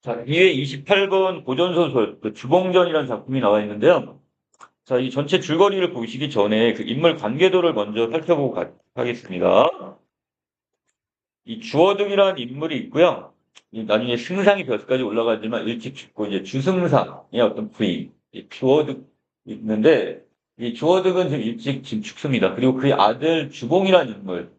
자, 이에 28번 고전소설, 그 주봉전이라는 작품이 나와 있는데요. 자, 이 전체 줄거리를 보시기 전에 그 인물 관계도를 먼저 살펴보고 하겠습니다. 이 주어등이라는 인물이 있고요. 나중에 승상이 벼슬까지 올라가지만 일찍 죽고 이제 주승상의 어떤 부인, 이 주어득 있는데 이 주어득은 지금 일찍 지금 죽습니다. 그리고 그의 아들 주봉이라는 인물.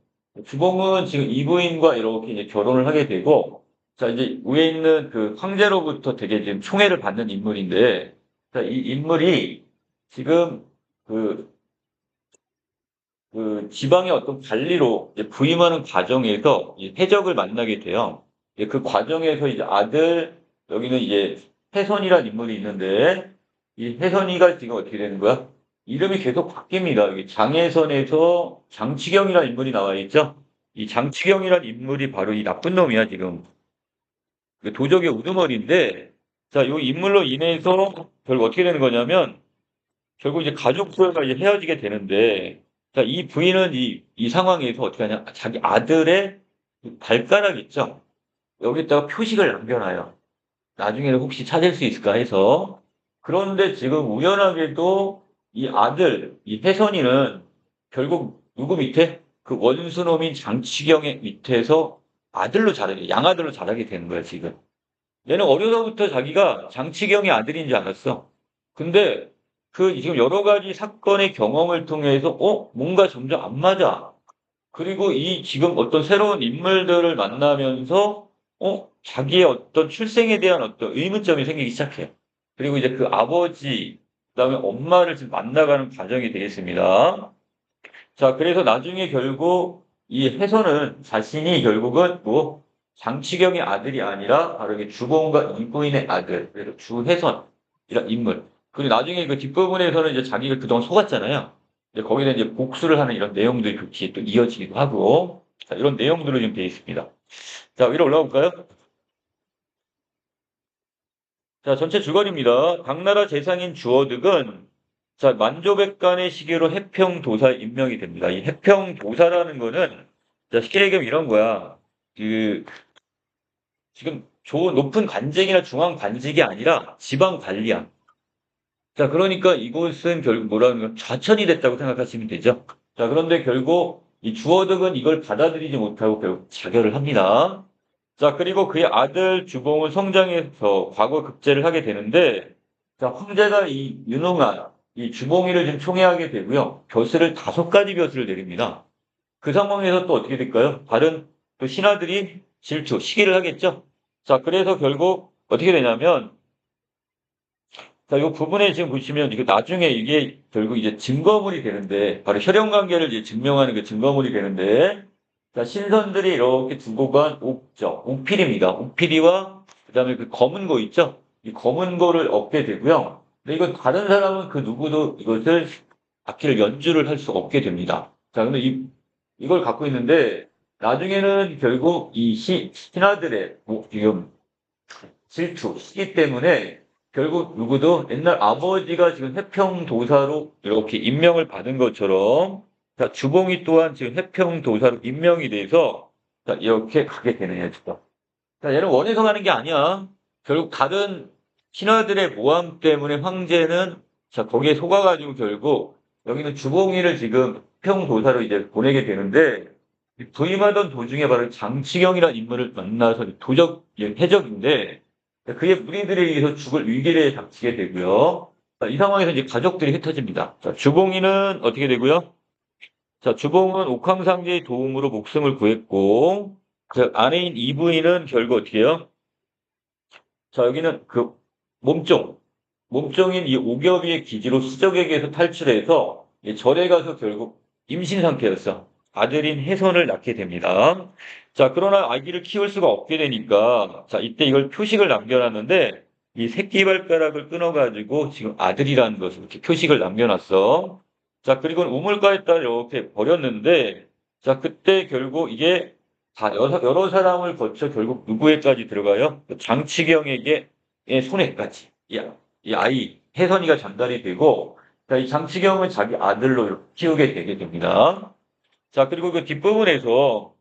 주봉은 지금 이 부인과 이렇게 이제 결혼을 하게 되고 자, 이제 위에 있는 그 황제로부터 되게 지금 총애를 받는 인물인데 자, 이 인물이 지금 그 지방의 어떤 관리로 이제 부임하는 과정에서 이 해적을 만나게 돼요. 이제 그 과정에서 이제 아들, 여기는 이제 혜선이라는 인물이 있는데, 이 혜선이가 지금 어떻게 되는 거야? 이름이 계속 바뀝니다. 여기 장혜선에서 장치경이라는 인물이 나와 있죠? 이 장치경이라는 인물이 바로 이 나쁜 놈이야, 지금. 그 도적의 우두머리인데, 자, 이 인물로 인해서 결국 어떻게 되는 거냐면, 결국 이제 가족들과 이제 헤어지게 되는데, 자, 이 부인은 이 상황에서 어떻게 하냐. 자기 아들의 그 발가락 있죠? 여기다가 표식을 남겨놔요. 나중에는 혹시 찾을 수 있을까 해서. 그런데 지금 우연하게도 이 아들, 이 혜선이는 결국 누구 밑에? 그 원수놈인 장치경의 밑에서 아들로 자라게, 양아들로 자라게 되는 거야, 지금. 얘는 어려서부터 자기가 장치경의 아들인 줄 알았어. 근데 그 지금 여러 가지 사건의 경험을 통해서 뭔가 점점 안 맞아. 그리고 이 지금 어떤 새로운 인물들을 만나면서 자기의 어떤 출생에 대한 어떤 의문점이 생기기 시작해요. 그리고 이제 그 아버지, 그다음에 엄마를 지금 만나가는 과정이 되겠습니다. 자, 그래서 나중에 결국 이 혜선은 자신이 결국은 뭐 장치경의 아들이 아니라 바로 이게 주공과 이부인의 아들, 그래서 주혜선이란 인물. 그리고 나중에 그 뒷부분에서는 이제 자기가 그동안 속았잖아요. 이제 거기는 이제 복수를 하는 이런 내용들이 그 뒤에 또 이어지기도 하고, 자, 이런 내용들로 지금 되어 있습니다. 자, 위로 올라가 볼까요? 자, 전체 줄거리입니다. 당나라 재상인 주어득은 자, 만조백관의 시기로 해평도사에 임명이 됩니다. 이 해평도사라는 거는 자, 쉽게 얘기하면 이런 거야. 그 지금 좋은 높은 관직이나 중앙 관직이 아니라 지방 관리야. 자, 그러니까 이곳은 결국 뭐라는 건 좌천이 됐다고 생각하시면 되죠. 자, 그런데 결국 이 주어득은 이걸 받아들이지 못하고 결국 자결을 합니다. 자, 그리고 그의 아들 주봉은 성장해서 과거 급제를 하게 되는데, 자, 황제가 이 유능한 이 주봉이를 좀 총애하게 되고요. 벼슬을 5가지 벼슬을 내립니다. 그 상황에서 또 어떻게 될까요? 다른 또 신하들이 질투, 시기를 하겠죠? 자, 그래서 결국 어떻게 되냐면, 자, 이 부분에 지금 보시면 이거 나중에 이게 결국 이제 증거물이 되는데, 바로 혈연 관계를 이제 증명하는 그 증거물이 되는데, 자, 신선들이 이렇게 두고 간 옥죠. 옥필입니다. 옥필이와 그다음에 그 검은 거 있죠? 이 검은 거를 얻게 되고요. 근데 이건 다른 사람은 그 누구도 이것을 악기를 연주를 할 수 없게 됩니다. 자, 근데 이걸 갖고 있는데, 나중에는 결국 이 신하들의 뭐 지금 질투, 시기 때문에 결국 누구도 옛날 아버지가 지금 해평도사로 이렇게 임명을 받은 것처럼 자, 주봉이 또한 지금 해평도사로 임명이 돼서 자, 이렇게 가게 되느냐, 지금. 자, 얘는 원해서 가는 게 아니야. 결국 다른 신하들의 모함 때문에 황제는 자, 거기에 속아가지고 결국 여기는 주봉이를 지금 해평도사로 이제 보내게 되는데 이 부임하던 도중에 바로 장치경이라는 인물을 만나서 도적, 해적인데 그의 무리들에 의해서 죽을 위기를 닥치게 되고요. 자, 이 상황에서 이제 가족들이 흩어집니다. 자, 주봉이는 어떻게 되고요? 자, 주봉은 옥황상제의 도움으로 목숨을 구했고, 그 아내인 이부인은 결국 어떻게 해요? 자, 여기는 그 몸종, 몸종인 이 오겨비의 기지로 수적에게서 탈출해서 이 절에 가서 결국 임신 상태였어. 아들인 혜선을 낳게 됩니다. 자, 그러나 아기를 키울 수가 없게 되니까, 자, 이때 이걸 표식을 남겨놨는데, 이 새끼 발가락을 끊어가지고 지금 아들이라는 것을 이렇게 표식을 남겨놨어. 자, 그리고 우물가에다 이렇게 버렸는데, 자, 그때 결국 이게 다 여러 사람을 거쳐 결국 누구에까지 들어가요? 장치경에게 의 손에까지. 이 아이, 혜선이가 전달이 되고, 자, 이 장치경은 자기 아들로 이렇게 키우게 되게 됩니다. 자, 그리고 그 뒷부분에서,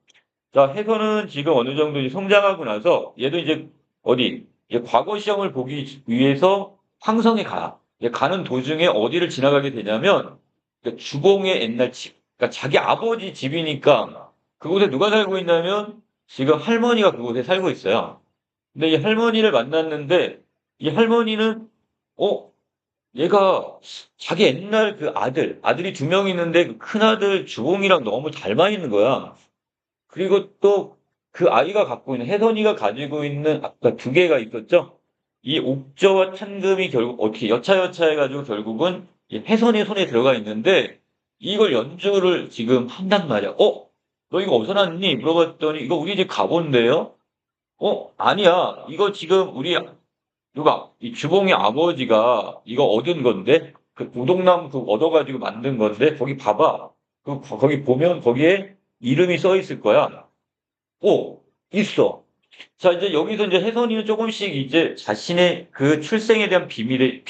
자, 혜선은 지금 어느 정도 이제 성장하고 나서, 얘도 이제 어디, 이제 과거 시험을 보기 위해서 황성에 가. 이제 가는 도중에 어디를 지나가게 되냐면 그러니까 주봉의 옛날 집. 그러니까 자기 아버지 집이니까 그곳에 누가 살고 있냐면 지금 할머니가 그곳에 살고 있어요. 근데 이 할머니를 만났는데 이 할머니는 어 얘가 자기 옛날 그 아들이 두 명 있는데 그 큰아들 주봉이랑 너무 닮아 있는 거야. 그리고 또 그 아이가 갖고 있는 혜선이가 가지고 있는 아까 두 개가 있었죠. 이 옥저와 찬금이 결국 어떻게 여차여차 해가지고 결국은 이 혜선이 손에 들어가 있는데 이걸 연주를 지금 한단 말이야. 너 이거 어디서 났니? 물어봤더니 이거 우리 집 가본데요? 아니야. 이거 지금 우리 누가 이 주봉이 아버지가 이거 얻은 건데 그 우동나무 그 얻어가지고 만든 건데 거기 봐봐. 거기 보면 거기에 이름이 써 있을 거야. 오, 있어. 자, 이제 여기서 이제 혜선이는 조금씩 이제 자신의 그 출생에 대한 비밀에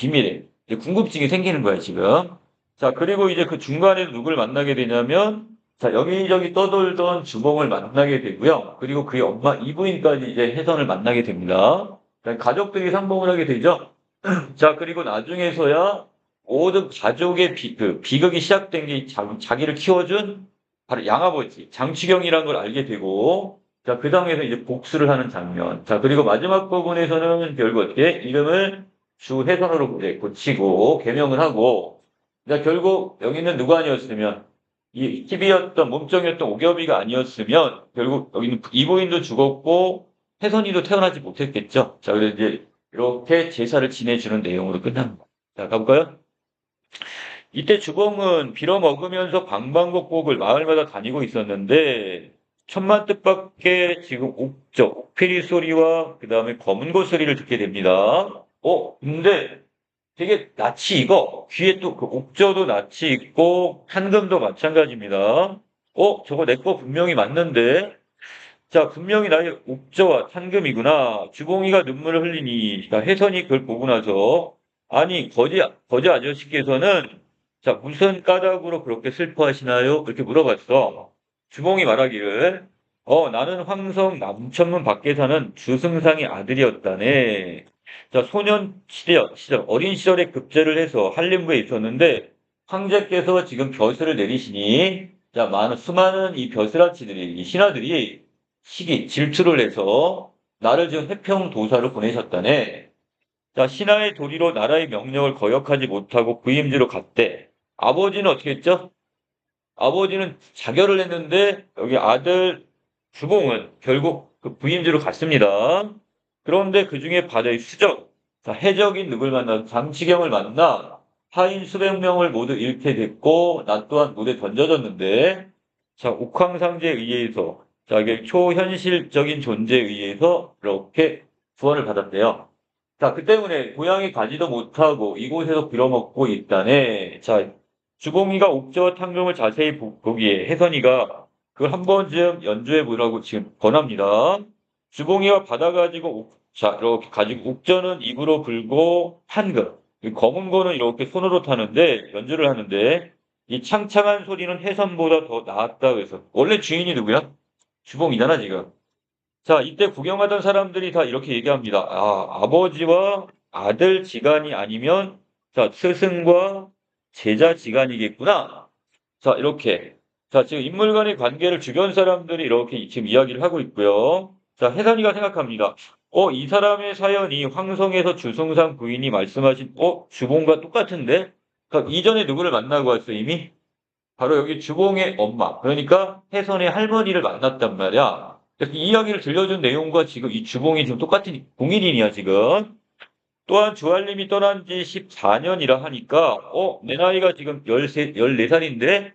이제 궁금증이 생기는 거야, 지금. 자, 그리고 이제 그 중간에 누굴 만나게 되냐면, 자, 여기저기 떠돌던 주봉을 만나게 되고요. 그리고 그의 엄마 이부인까지 이제 혜선을 만나게 됩니다. 자, 가족들이 상봉을 하게 되죠. 자, 그리고 나중에서야 모든 가족의 비극이 시작된 게 자기를 키워준 바로 양아버지, 장치경이라는 걸 알게 되고, 자, 그 다음에서 이제 복수를 하는 장면. 자, 그리고 마지막 부분에서는 결국 어떻게 이름을 주혜선으로 이제 고치고, 개명을 하고, 자, 결국 여기는 누가 아니었으면, 이 TV였던 몸종이었던 오겹이가 아니었으면, 결국 여기는 이부인도 죽었고, 혜선이도 태어나지 못했겠죠. 자, 그래서 이제 이렇게 제사를 지내주는 내용으로 끝납니다. 자, 가볼까요? 이때 주봉은 빌어먹으면서 방방곡곡을 마을마다 다니고 있었는데 천만 뜻밖의 지금 옥피리 소리와 그 다음에 검은 고 소리를 듣게 됩니다. 근데 되게 낯이 익어. 귀에 또 그 옥저도 낯이 있고 한금도 마찬가지입니다. 저거 내 거 분명히 맞는데. 자, 분명히 나의 옥저와 탄금이구나. 주봉이가 눈물을 흘리니, 자, 혜선이 그걸 보고 나서, 아니, 거지 아저씨께서는, 자, 무슨 까닭으로 그렇게 슬퍼하시나요? 그렇게 물어봤어. 주봉이 말하기를, 나는 황성 남천문 밖에 사는 주승상의 아들이었다네. 자, 시절, 어린 시절에 급제를 해서 한림부에 있었는데, 황제께서 지금 벼슬을 내리시니, 자, 수많은 이 벼슬아치들이, 이 신하들이 질투를 해서 나를 지금 해평도사로 보내셨다네. 자, 신하의 도리로 나라의 명령을 거역하지 못하고 부임지로 갔대. 아버지는 어떻게 했죠? 아버지는 자결을 했는데 여기 아들 주봉은 결국 그 부임지로 갔습니다. 그런데 그 중에 바다의 수적, 자, 해적인 누굴 만나 장치경을 만나 하인 수백 명을 모두 잃게 됐고 나 또한 물에 던져졌는데 자, 옥황상제에 의해서 자, 이게 초현실적인 존재에 의해서 이렇게 구원을 받았대요. 자, 그 때문에 고향에 가지도 못하고 이곳에서 빌어먹고 있다네. 자, 주봉이가 옥저와 탕금을 자세히 보기에 혜선이가 그걸 한 번쯤 연주해 보라고 지금 권합니다. 주봉이가 받아가지고 자, 이렇게 가지고 옥저는 입으로 불고 탕금, 이 검은 거는 이렇게 손으로 타는데 연주를 하는데 이 창창한 소리는 혜선보다 더 나았다 그래서 원래 주인이 누구야? 주봉이잖아 지금. 자, 이때 구경하던 사람들이 다 이렇게 얘기합니다. 아버지와 아들 지간이 아니면, 자, 스승과 제자 지간이겠구나. 자, 이렇게. 자, 지금 인물 간의 관계를 주변 사람들이 이렇게 지금 이야기를 하고 있고요. 자, 혜선이가 생각합니다. 이 사람의 사연이 황성에서 주승상 부인이 말씀하신, 주봉과 똑같은데? 그러니까 이전에 누구를 만나고 왔어, 이미? 바로 여기 주봉의 엄마, 그러니까 혜선의 할머니를 만났단 말이야. 그래서 이 이야기를 들려준 내용과 지금 이 주봉이 지금 똑같은 공인인이야, 지금. 또한 주할림이 떠난 지 14년이라 하니까, 내 나이가 지금 14살인데,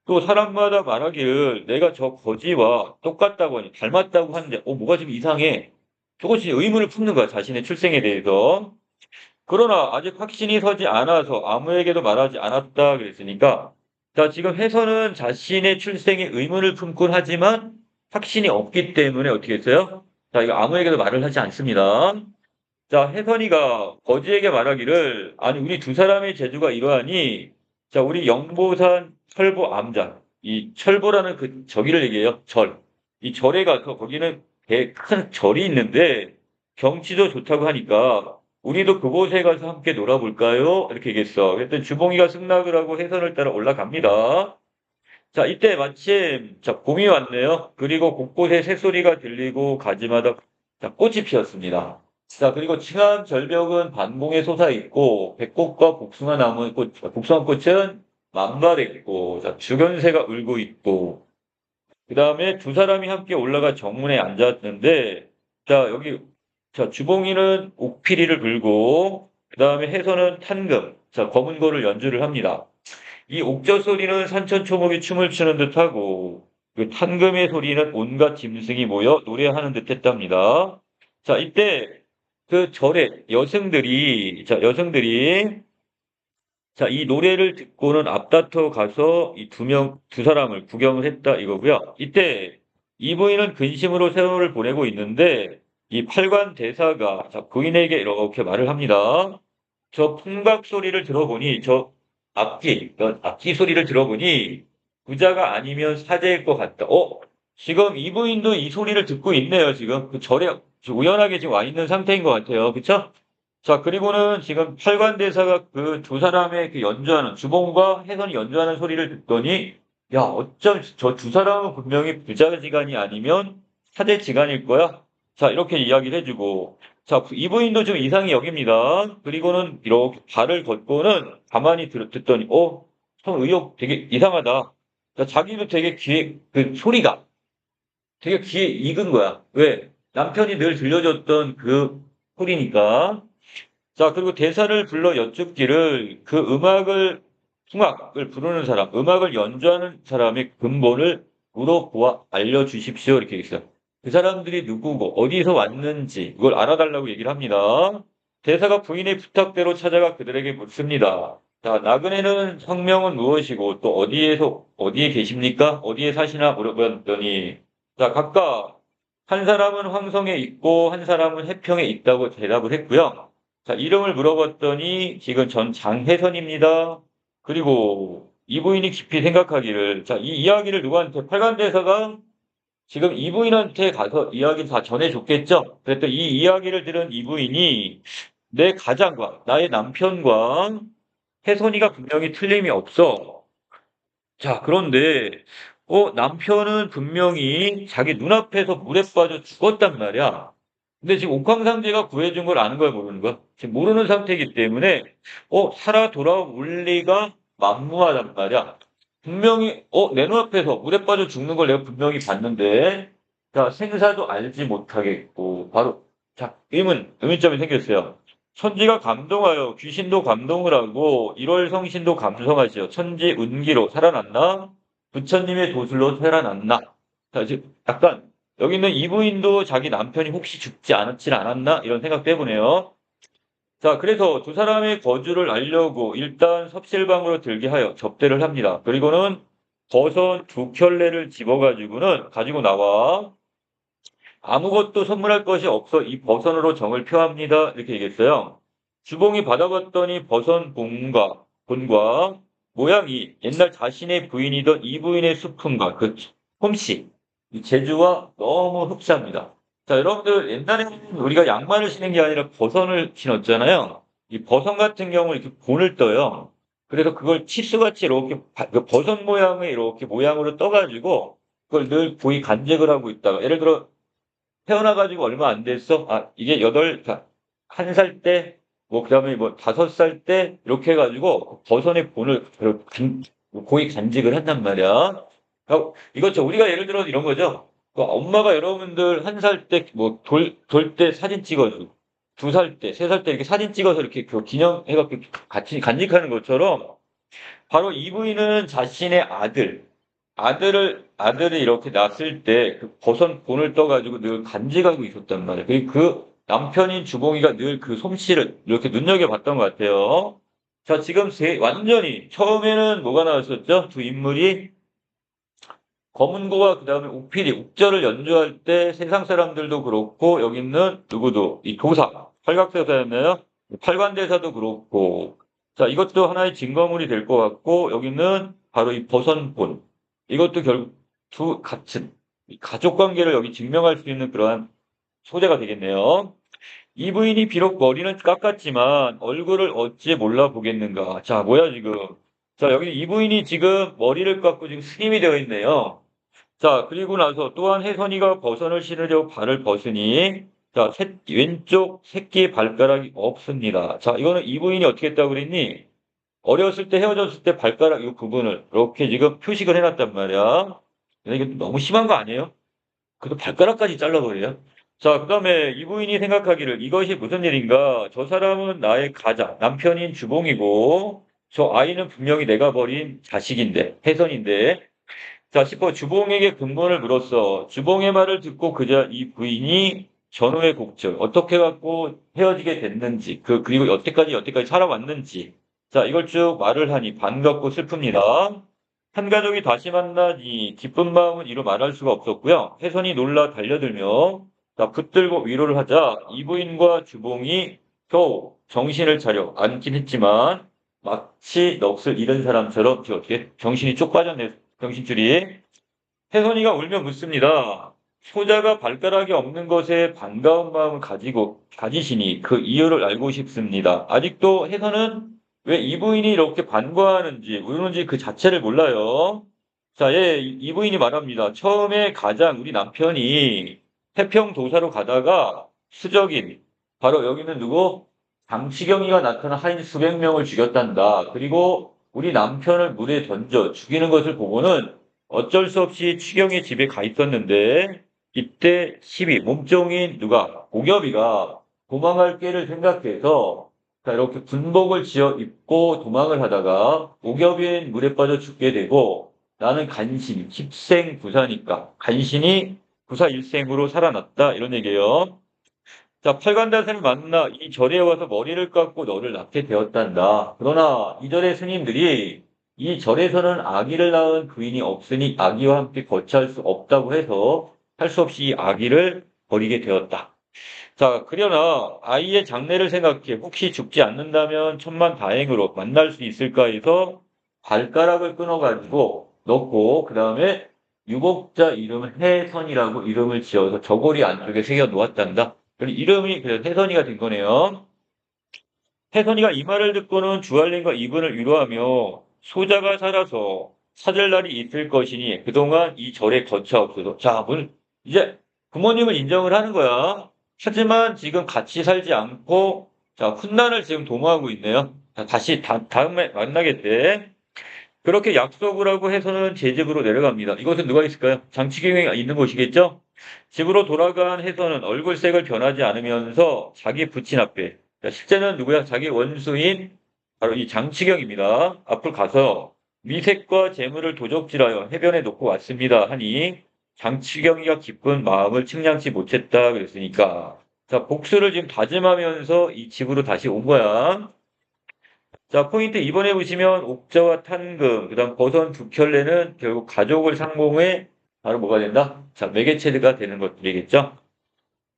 또 사람마다 말하기를 내가 저 거지와 똑같다고 하니, 닮았다고 하는데, 뭐가 지금 이상해. 조금씩 의문을 품는 거야, 자신의 출생에 대해서. 그러나 아직 확신이 서지 않아서 아무에게도 말하지 않았다 그랬으니까 자, 지금 혜선은 자신의 출생에 의문을 품곤 하지만 확신이 없기 때문에 어떻게 했어요? 자, 이거 아무에게도 말을 하지 않습니다. 자, 혜선이가 거지에게 말하기를 아니 우리 두 사람의 재주가 이러하니 자, 우리 영보산 철보 암자 이 철보라는 그 저기를 얘기해요. 절. 이 절에 가서 거기는 큰 절이 있는데 경치도 좋다고 하니까 우리도 그곳에 가서 함께 놀아볼까요? 이렇게 얘기했어. 그랬더니 주봉이가 승낙을 하고 해선을 따라 올라갑니다. 자, 이때 마침 자, 봄이 왔네요. 그리고 곳곳에 새소리가 들리고 가지마다 자, 꽃이 피었습니다. 자, 그리고 층암 절벽은 반봉에 솟아 있고 백꽃과 복숭아 나무 꽃, 복숭아 꽃은 만발해 있고 자, 주견새가 울고 있고 그다음에 두 사람이 함께 올라가 정문에 앉았는데 자, 여기 자, 주봉이는 옥피리를 불고 그다음에 해서는 탄금, 자, 검은 고를 연주를 합니다. 이 옥저 소리는 산천초목이 춤을 추는 듯하고 그 탄금의 소리는 온갖 짐승이 모여 노래하는 듯했답니다. 자, 이때 그 절에 여성들이 자, 이 노래를 듣고는 앞다퉈 가서 이 두 사람을 구경을 했다 이거고요. 이때 이 부인은 근심으로 세월을 보내고 있는데 이 팔관 대사가 자, 부인에게 이렇게 말을 합니다. 저 풍각 소리를 들어보니 악기 소리를 들어보니 부자가 아니면 사제일 것 같다. 지금 이 부인도 이 소리를 듣고 있네요. 지금 그 절에 우연하게 지금 와 있는 상태인 것 같아요. 그쵸? 자, 그리고는 지금 팔관대사가 그 두 사람의 그 연주하는, 주봉과 혜선이 연주하는 소리를 듣더니, 야, 어쩜 저 두 사람은 분명히 부자지간이 아니면 사제지간일 거야? 자, 이렇게 이야기를 해주고, 자, 이 부인도 좀 이상히 여깁니다. 그리고는 이렇게 발을 걷고는 가만히 듣더니, 참 의욕 되게 이상하다. 자, 자기도 되게 그 소리가 되게 귀에 익은 거야. 왜? 남편이 늘 들려줬던 그 소리니까. 자, 그리고 대사를 불러 여쭙기를 그 풍악을 부르는 사람, 음악을 연주하는 사람의 근본을 물어보아 알려주십시오. 이렇게 있어요. 그 사람들이 누구고, 어디서 왔는지, 그걸 알아달라고 얘기를 합니다. 대사가 부인의 부탁대로 찾아가 그들에게 묻습니다. 자, 나그네는 성명은 무엇이고, 또 어디에 계십니까? 어디에 사시나 물어봤더니, 자, 각각 한 사람은 황성에 있고, 한 사람은 해평에 있다고 대답을 했고요. 자, 이름을 물어봤더니 지금 전 장혜선입니다. 그리고 이 부인이 깊이 생각하기를, 자, 이 이야기를 누구한테, 팔관대사가 지금 이 부인한테 가서 이야기를 다 전해줬겠죠? 그랬더니 이 이야기를 들은 이 부인이 내 가장과 나의 남편과 혜선이가 분명히 틀림이 없어. 자, 그런데, 남편은 분명히 자기 눈앞에서 물에 빠져 죽었단 말이야. 근데 지금 옥황상제가 구해준 걸 아는 거야, 모르는 거야? 지금 모르는 상태이기 때문에, 살아 돌아올 리가 만무하단 말이야. 분명히, 내 눈앞에서 물에 빠져 죽는 걸 내가 분명히 봤는데, 자, 생사도 알지 못하겠고, 바로, 자, 의문점이 생겼어요. 천지가 감동하여 귀신도 감동을 하고 1월 성신도 감성하시어 천지 운기로 살아났나? 부처님의 도술로 살아났나? 자, 지금 약간 여기 있는 이 부인도 자기 남편이 혹시 죽지 않았지 않았나? 이런 생각도 해보네요. 자, 그래서 두 사람의 거주를 알려고 일단 섭실방으로 들게 하여 접대를 합니다. 그리고는 버선 두 켤레를 집어가지고는 가지고 나와 아무것도 선물할 것이 없어 이 버선으로 정을 표합니다. 이렇게 얘기했어요. 주봉이 받아봤더니 버선 본과 모양이 옛날 자신의 부인이던 이 부인의 수품과 그 솜씨, 이 재주와 너무 흡사합니다. 자, 여러분들 옛날에는 우리가 양말을 신는 게 아니라 버선을 신었잖아요. 이 버선 같은 경우는 이렇게 본을 떠요. 그래서 그걸 치수같이 이렇게 그 버선 모양의 이렇게 모양으로 떠가지고 그걸 늘 고이 간직을 하고 있다가 예를 들어 태어나가지고 얼마 안 됐어? 이게 한 살 때, 그 다음에 5살 때, 이렇게 해가지고, 버선의 본을, 고이 간직을 한단 말이야. 이거죠. 우리가 예를 들어 이런 거죠. 엄마가 여러분들 한 살 때, 돌 때 사진 찍어주고, 2살 때, 3살 때 이렇게 사진 찍어서 이렇게 기념해갖고 같이 간직하는 것처럼, 바로 이 부인은 자신의 아들을 이렇게 낳았을 때 그 버선 본을 떠가지고 늘 간직하고 있었단 말이에요. 그리고 그 남편인 주봉이가 늘 그 솜씨를 이렇게 눈여겨봤던 것 같아요. 자, 지금 완전히 처음에는 뭐가 나왔었죠? 두 인물이 검은고와 그 다음에 옥필이, 옥절을 연주할 때 세상 사람들도 그렇고 여기 있는 누구도 이 도사, 팔각대사였나요? 팔관대사도 그렇고 자, 이것도 하나의 증거물이 될 것 같고 여기는 바로 이 버선본. 이것도 결국 같은 이 가족 관계를 여기 증명할 수 있는 그러한 소재가 되겠네요. 이 부인이 비록 머리는 깎았지만 얼굴을 어찌 몰라보겠는가. 자, 뭐야, 지금. 자, 여기 이 부인이 지금 머리를 깎고 지금 스님이 되어 있네요. 자, 그리고 나서 또한 혜선이가 버선을 신으려고 발을 벗으니, 자, 왼쪽 새끼 발가락이 없습니다. 자, 이거는 이 부인이 어떻게 했다고 그랬니? 어렸을 때 헤어졌을 때 발가락 이 부분을 이렇게 지금 표식을 해놨단 말이야. 근데 이게 너무 심한 거 아니에요? 그래도 발가락까지 잘라버려요? 자, 그 다음에 이 부인이 생각하기를 이것이 무슨 일인가? 저 사람은 나의 가장 남편인 주봉이고, 저 아이는 분명히 내가 버린 자식인데, 혜선인데, 자, 싶어 주봉에게 근본을 물었어. 주봉의 말을 듣고 그자 이 부인이 전후의 곡절, 어떻게 갖고 헤어지게 됐는지, 그리고 여태까지 살아왔는지, 자, 이걸 쭉 말을 하니 반갑고 슬픕니다. 한 가족이 다시 만나니 기쁜 마음은 이루 말할 수가 없었고요. 혜선이 놀라 달려들며, 자, 붙들고 위로를 하자 이 부인과 주봉이 겨우 정신을 차려 앉긴 했지만, 마치 넋을 잃은 사람처럼 어떻게 정신이 쪽 빠졌네. 정신줄이. 혜선이가 울며 묻습니다. 소자가 발가락이 없는 것에 반가운 마음을 가지시니 그 이유를 알고 싶습니다. 아직도 혜선은 왜 이 부인이 이렇게 반가워하는지, 우는지 그 자체를 몰라요. 자, 이 부인이 말합니다. 처음에 가장 우리 남편이 태평도사로 가다가 수적인, 바로 여기는 누구? 장치경이가 나타나 하인 수백 명을 죽였단다. 그리고 우리 남편을 물에 던져 죽이는 것을 보고는 어쩔 수 없이 추경의 집에 가 있었는데 이때 몸종인 누가 오겹이가 도망할 길을 생각해서 자, 이렇게 군복을 지어 입고 도망을 하다가 오겹인 물에 빠져 죽게 되고 나는 간신 십생부사니까 간신이 부사 일생으로 살아났다 이런 얘기예요. 자, 팔관다스를 만나 이 절에 와서 머리를 깎고 너를 낳게 되었단다. 그러나 이 절의 스님들이 이 절에서는 아기를 낳은 부인이 없으니 아기와 함께 거처할 수 없다고 해서 할 수 없이 이 아기를 버리게 되었다. 자, 그러나 아이의 장래를 생각해 혹시 죽지 않는다면 천만 다행으로 만날 수 있을까 해서 발가락을 끊어가지고 넣고 그 다음에 유복자 이름을 혜선이라고 이름을 지어서 저고리 안쪽에 새겨 놓았단다. 이름이 그래서 혜선이가 된 거네요. 혜선이가 이 말을 듣고는 주알림과 이분을 위로하며 소자가 살아서 찾을 날이 있을 것이니 그동안 이 절에 거처없어도 자, 이제 부모님을 인정을 하는 거야. 하지만 지금 같이 살지 않고 자, 훗날을 지금 도모하고 있네요. 자, 다시 다음에 만나겠대. 그렇게 약속을 하고 해서는 제 집으로 내려갑니다. 이곳은 누가 있을까요? 장치경이 있는 곳이겠죠? 집으로 돌아간 해서는 얼굴색을 변하지 않으면서 자기 부친 앞에, 자, 실제는 누구야? 자기 원수인 바로 이 장치경입니다. 앞을 가서 미색과 재물을 도적질하여 해변에 놓고 왔습니다. 하니 장치경이가 기쁜 마음을 측량치 못했다 그랬으니까. 자, 복수를 지금 다짐하면서 이 집으로 다시 온 거야. 자, 포인트 이번에 보시면 옥자와 탄금, 그다음 버선 두 켤레는 결국 가족을 상봉해 바로 뭐가 된다? 자, 매개체가 되는 것들이겠죠.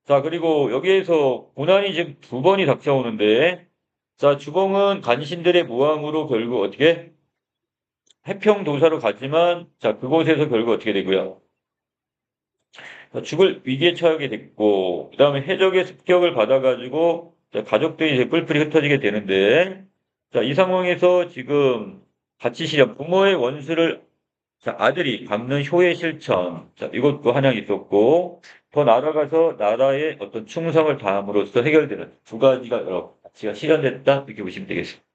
자, 그리고 여기에서 고난이 지금 두 번이 닥쳐오는데, 자, 주봉은 간신들의 모함으로 결국 어떻게? 해평도사로 가지만, 자, 그곳에서 결국 어떻게 되고요? 자, 죽을 위기에 처하게 됐고, 그 다음에 해적의 습격을 받아가지고, 자, 가족들이 이제 뿔뿔이 흩어지게 되는데, 자, 이 상황에서 지금 같이 실현, 부모의 원수를 자, 아들이 갚는 효의 실천. 자, 이것도 한양 있었고, 더 나아가서 나라의 어떤 충성을 다함으로써 해결되는 두 가지가 여러 가지가 실현됐다. 이렇게 보시면 되겠습니다.